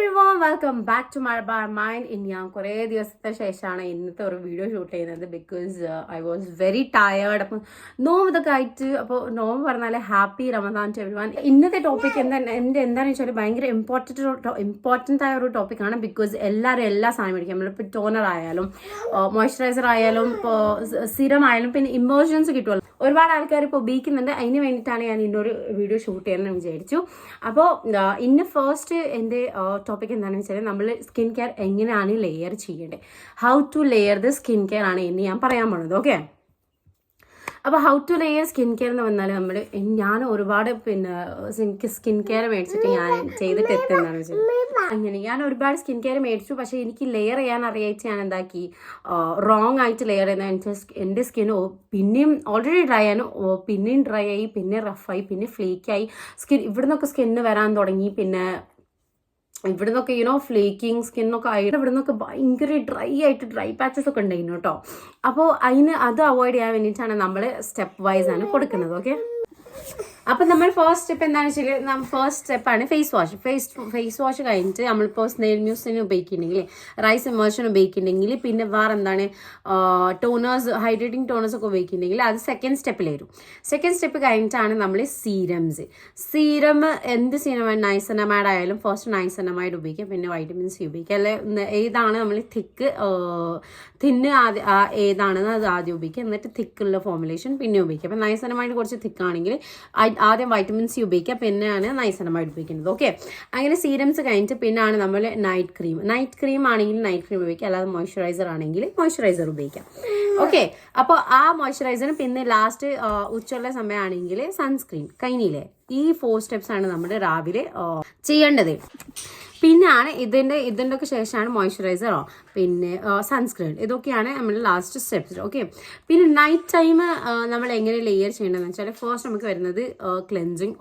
everyone, welcome back to my bar mind. ഞാൻ കുറേ ദിവസത്തെ ശേഷമാണ് ഇന്നത്തെ ഒരു വീഡിയോ ഷൂട്ട് ചെയ്യുന്നത് because I was very tired. അപ്പം നോമ്പൊക്കെ ആയിട്ട് അപ്പോൾ നോമ്പ് പറഞ്ഞാൽ ഹാപ്പി റമദാൻ ടു എവരിവൺ. ഇന്നത്തെ ടോപ്പിക് എന്താണെന്ന് വെച്ചാൽ ഭയങ്കര ഇമ്പോർട്ടൻ്റ് ആയ ഒരു ടോപ്പിക്കാണ്. ബിക്കോസ് എല്ലാവരും എല്ലാ സാധനം മേടിക്കും. നമ്മളിപ്പോൾ ടോണർ ആയാലും മോയ്സ്ചറൈസർ ആയാലും ഇപ്പോൾ സിറം ആയാലും പിന്നെ ഇമോഷൻസ് കിട്ടുമല്ലോ. ഒരുപാട് ആൾക്കാർ ഇപ്പോൾ ഉപയോഗിക്കുന്നുണ്ട്. അതിന് വേണ്ടിയിട്ടാണ് ഞാൻ ഇന്നൊരു വീഡിയോ ഷൂട്ട് ചെയ്യാമെന്ന് വിചാരിച്ചു. അപ്പോൾ ഇന്ന് ഫസ്റ്റ് എൻ്റെ ടോപ്പിക് എന്താണെന്ന് വെച്ചാൽ നമ്മൾ സ്കിൻ കെയർ എങ്ങനെയാണ് ലെയർ ചെയ്യേണ്ടത്, how to layer the skin care ആണ് ഇനി ഞാൻ പറയാൻ പോണത്. ഓക്കെ, അപ്പോൾ how to layer skin care എന്ന് പറഞ്ഞാൽ ഞാൻ ഒരുപാട് സ്കിൻ കെയർ മേടിച്ചിട്ട് ഞാൻ ചെയ്തിട്ട് എത്തുന്നതാണെന്ന് വെച്ചാൽ അങ്ങനെ ഞാൻ ഒരുപാട് സ്കിൻ കെയർ മേടിച്ചു. പക്ഷേ എനിക്ക് ലെയർ ചെയ്യാൻ അറിയായിട്ട് ഞാൻ എന്താക്കി റോങ് ആയിട്ട് ലെയർ ചെയ്യുന്ന എൻ്റെ സ്കിൻ പിന്നെയും ഓൾറെഡി ഡ്രൈ ആണ്, പിന്നെയും ഡ്രൈ ആയി, പിന്നെ റഫായി, പിന്നെ ഫ്ലേക്കായി. ഇവിടെ നിന്നൊക്കെ സ്കിന്ന് വരാൻ തുടങ്ങി. പിന്നെ ഇവിടെ നിന്നൊക്കെ ഫ്ലേക്കിങ് സ്കിന്നൊക്കെ ആയിട്ട് ഇവിടെ നിന്നൊക്കെ ഭയങ്കര ഡ്രൈ പാച്ചസ് ഒക്കെ ഉണ്ടായിരുന്നു കേട്ടോ. അപ്പോൾ അത് അവോയ്ഡ് ചെയ്യാൻ വേണ്ടിയിട്ടാണ് നമ്മൾ സ്റ്റെപ്പ് വൈസ് ആണ് കൊടുക്കുന്നത്. ഓക്കെ, അപ്പം നമ്മൾ ഫസ്റ്റ് സ്റ്റെപ്പ് എന്താണെന്ന് വെച്ചാൽ ഫസ്റ്റ് സ്റ്റെപ്പാണ് ഫേസ് വാഷ്. ഫേസ് വാഷ് കഴിഞ്ഞിട്ട് നമ്മളിപ്പോൾ സ്നെയിൽ മ്യൂസിന് ഉപയോഗിക്കുന്നുണ്ടെങ്കിൽ, റൈസ് ഇമേഴ്ഷൻ ഉപയോഗിക്കുന്നുണ്ടെങ്കിൽ, പിന്നെ വേറെ എന്താണ് ടോണേഴ്സ്, ഹൈഡ്രേറ്റിംഗ് ടോണേഴ്സ് ഒക്കെ ഉപയോഗിക്കുന്നുണ്ടെങ്കിൽ അത് സെക്കൻഡ് സ്റ്റെപ്പിൽ വരും. സെക്കൻഡ് സ്റ്റെപ്പ് കഴിഞ്ഞിട്ടാണ് നമ്മൾ സീരം എന്ത് സീരമാണ്, നൈസനമൈഡ് ആയാലും ഫസ്റ്റ് നൈസനമൈഡ് ഉപയോഗിക്കാം, പിന്നെ വൈറ്റമിൻ സി ഉപയോഗിക്കാം. അല്ലെ ഏതാണ് നമ്മൾ തിന്ന് ഏതാണെന്ന് അത് ആദ്യം ഉപയോഗിക്കുക, എന്നിട്ട് തിക്കുള്ള ഫോർമുലേഷൻ പിന്നെ ഉപയോഗിക്കുക. അപ്പം നൈസനമൈഡ് കുറച്ച് തിക്കാണെങ്കിൽ ആദ്യം വൈറ്റമിൻ സി ഉപയോഗിക്കുക, പിന്നെയാണ് നൈസനമൈഡ് ഉപയോഗിക്കുന്നത്. ഓക്കെ, അങ്ങനെ സീരംസ് കഴിഞ്ഞിട്ട് പിന്നാണ് നമ്മൾ നൈറ്റ് ക്രീം ആണെങ്കിൽ നൈറ്റ് ക്രീം ഉപയോഗിക്കുക, അല്ലാതെ മോയ്സ്ചറൈസർ ആണെങ്കിൽ മോയ്സ്ചറൈസർ ഉപയോഗിക്കാം. ഓക്കെ, അപ്പോൾ ആ മോയ്സ്ചറൈസറിന് പിന്നെ ലാസ്റ്റ് ഉച്ചയുള്ള സമയമാണെങ്കിൽ സൺസ്ക്രീൻ. കഴിഞ്ഞില്ലേ? ഈ 4 സ്റ്റെപ്സ് ആണ് നമ്മൾ രാവിലെ ചെയ്യേണ്ടത്. പിന്നെയാണ് ഇതിൻ്റെ ഒക്കെ ശേഷമാണ് മോയ്സ്ചറൈസറോ പിന്നെ സൺസ്ക്രീൻ. ഇതൊക്കെയാണ് നമ്മുടെ ലാസ്റ്റ് സ്റ്റെപ്സ്. ഓക്കെ, പിന്നെ നൈറ്റ് ടൈം നമ്മൾ എങ്ങനെ ലെയർ ചെയ്യേണ്ടതെന്ന് വെച്ചാൽ ഫസ്റ്റ് നമുക്ക് വരുന്നത് cleansing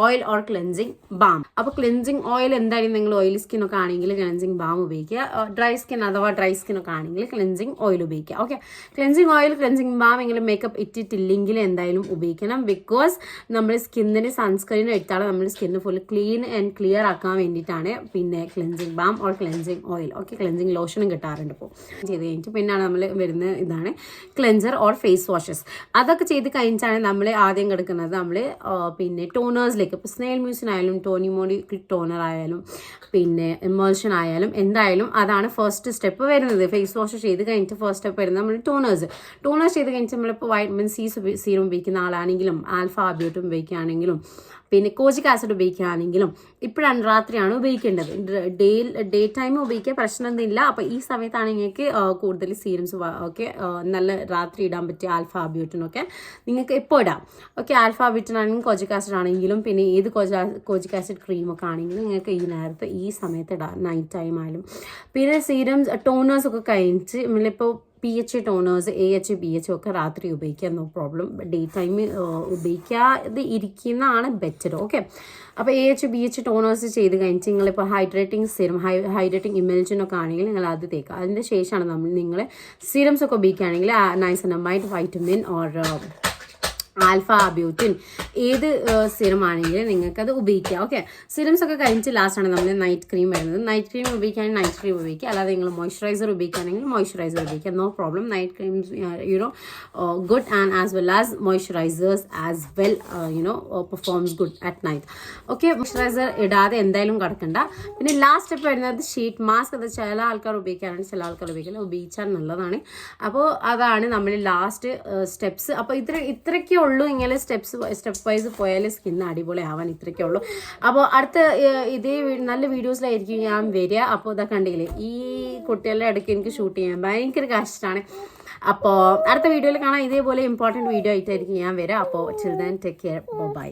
oil or cleansing balm. അപ്പോൾ ക്ലെൻസിങ് ഓയിൽ എന്തായാലും നിങ്ങൾ ഓയിലി സ്കിൻ ഒക്കെ ആണെങ്കിൽ ക്ലെൻസിങ് ബാം ഉപയോഗിക്കുക. ഡ്രൈ സ്കിൻ ഒക്കെ ആണെങ്കിൽ ക്ലെൻസിങ് ഓയിൽ ഉപയോഗിക്കുക. Okay, cleansing oil cleansing balm എങ്കിലും മേക്കപ്പ് ഇട്ടിട്ടില്ലെങ്കിൽ എന്തായാലും ഉപയോഗിക്കണം. ബിക്കോസ് നമ്മൾ സ്കിന്നിന് സൺസ്ക്രീൻ എടുത്താൽ നമ്മൾ skin full clean and clear ആക്കാൻ വേണ്ടിയിട്ടാണ് പിന്നെ cleansing balm or cleansing oil. Okay, cleansing ലോഷനും കിട്ടാറുണ്ട് ഇപ്പോൾ. ചെയ്ത് കഴിഞ്ഞിട്ട് പിന്നാണ് നമ്മൾ വരുന്നത് ഇതാണ് ക്ലെൻസർ ഓർ ഫേസ് വാഷസ്. അതൊക്കെ ചെയ്ത് കഴിഞ്ഞിട്ടാണ് നമ്മൾ ആദ്യം കിടക്കുന്നത് നമ്മൾ പിന്നെ ടോണേഴ്സിലേക്ക്. ഇപ്പോൾ സ്നെയിൽ മ്യൂസിനായാലും ടോണിമോഡി ടോണർ ആയാലും പിന്നെ ഇമേഴ്ഷൻ ആയാലും എന്തായാലും അതാണ് ഫസ്റ്റ് സ്റ്റെപ്പ് വരുന്നത്. ഫേസ് വാഷ് ചെയ്ത് കഴിഞ്ഞിട്ട് ഫസ്റ്റ് സ്റ്റെപ്പ് വരുന്നത് നമ്മൾ ടോണേഴ്സ് ചെയ്ത് കഴിഞ്ഞിട്ട് നമ്മളിപ്പോൾ വൈറ്റമിൻ സി സീറം ഉപയോഗിക്കുന്ന ആളാണെങ്കിലും ആൽഫ ബ്യൂട്ടും ഉപയോഗിക്കുകയാണെങ്കിലും പിന്നെ കോജിക് ആസിഡ് ഉപയോഗിക്കുകയാണെങ്കിലും ഇപ്പോഴാണ് രാത്രിയാണ് ഉപയോഗിക്കേണ്ടത്. ഡേ ടൈം ഉപയോഗിക്കുക, പ്രശ്നമൊന്നുമില്ല. അപ്പോൾ ഈ സമയത്താണ് നിങ്ങൾക്ക് കൂടുതൽ സീരംസ് ഒക്കെ നല്ല രാത്രി ഇടാൻ പറ്റിയ ആൽഫ ബ്യൂട്ടിനൊക്കെ നിങ്ങൾക്ക് ഇപ്പോൾ ഇടാം. ഓക്കെ, ആൽഫ ബ്യൂട്ടിനാണെങ്കിലും കോജിക് ആസിഡ് ആണെങ്കിലും പിന്നെ ഏത് കോജിക് ആസിഡ് ക്രീമൊക്കെ ആണെങ്കിലും നിങ്ങൾക്ക് ഈ നേരത്തെ ഈ സമയത്ത് ഇടാം, നൈറ്റ് ടൈം ആയാലും. പിന്നെ സീരംസ് ടോണേഴ്സ് ഒക്കെ കഴിഞ്ഞിട്ട് നമ്മളിപ്പോൾ PH ടോണേഴ്സ് AH BH ഒക്കെ രാത്രി ഉപയോഗിക്കുക, നോ പ്രോബ്ലം. ഡേ ടൈം ഉപയോഗിക്കാതെ ഇരിക്കുന്നതാണ് ബെറ്റർ. ഓക്കെ, അപ്പോൾ AH BH ടോണേഴ്സ് ചെയ്ത് കഴിഞ്ഞിട്ട് നിങ്ങളിപ്പോൾ ഹൈഡ്രേറ്റിംഗ് സിറം ഹൈഡ്രേറ്റിംഗ് ഇമൽജനൊക്കെ ആണെങ്കിൽ നിങ്ങൾ അത് തേക്കുക. അതിൻ്റെ ശേഷമാണ് നിങ്ങൾ സിറംസ് ഒക്കെ ഉപയോഗിക്കുകയാണെങ്കിൽ നൈസനമൈഡ്, വൈറ്റമിൻ ഓർ ആൽഫ ബ്യൂട്ടിൻ ഏത് സിറം ആണെങ്കിലും നിങ്ങൾക്കത് ഉപയോഗിക്കാം. ഓക്കെ, സിറംസ് ഒക്കെ കഴിഞ്ഞിട്ട് ലാസ്റ്റാണ് നമ്മൾ നൈറ്റ് ക്രീം വരുന്നത്. നൈറ്റ് ക്രീം ഉപയോഗിക്കുകയാണെങ്കിൽ നൈറ്റ് ക്രീം ഉപയോഗിക്കുക, അല്ലാതെ നിങ്ങൾ മോയ്സ്ചറൈസർ ഉപയോഗിക്കുകയാണെങ്കിൽ മോയ്സ്ചറൈസർ ഉപയോഗിക്കുക, no problem. Night creams good and as well as moisturisers as well performs good at night. Okay, moisturiser ഇടാതെ എന്തായാലും കിടക്കണ്ട. പിന്നെ ലാസ്റ്റ് സ്റ്റെപ്പ് വരുന്നത് ഷീറ്റ് മാസ്ക്. അത് ചില ആൾക്കാർ ഉപയോഗിക്കാറുണ്ട്, ചില ആൾക്കാർ ഉപയോഗിച്ചാൽ നല്ലതാണ്. അപ്പോൾ അതാണ് നമ്മൾ ലാസ്റ്റ് സ്റ്റെപ്സ്. അപ്പോൾ ഇത്രയ്ക്കേ ഉള്ളൂ. ഇങ്ങനെ സ്റ്റെപ്പ് വൈസ് പോയാൽ സ്കിന്ന് അടിപൊളി ആവാൻ ഇത്രയ്ക്കേ ഉള്ളൂ. അപ്പോൾ അടുത്ത ഇതേ നല്ല വീഡിയോസിലായിരിക്കും ഞാൻ വരിക. അപ്പോൾ ഇതൊക്കെ കണ്ടില്ലേ, ഈ കുട്ടികളുടെ ഇടയ്ക്ക് എനിക്ക് ഷൂട്ട് ചെയ്യാൻ ഭയങ്കര കഷ്ടമാണ്. അപ്പോൾ അടുത്ത വീഡിയോയിൽ കാണാം. ഇതേപോലെ ഇമ്പോർട്ടൻറ്റ് വീഡിയോ ആയിട്ടായിരിക്കും ഞാൻ വരിക. അപ്പോൾ ചിൽഡ്രൻ ടേക്ക് കെയർ, ബൈ.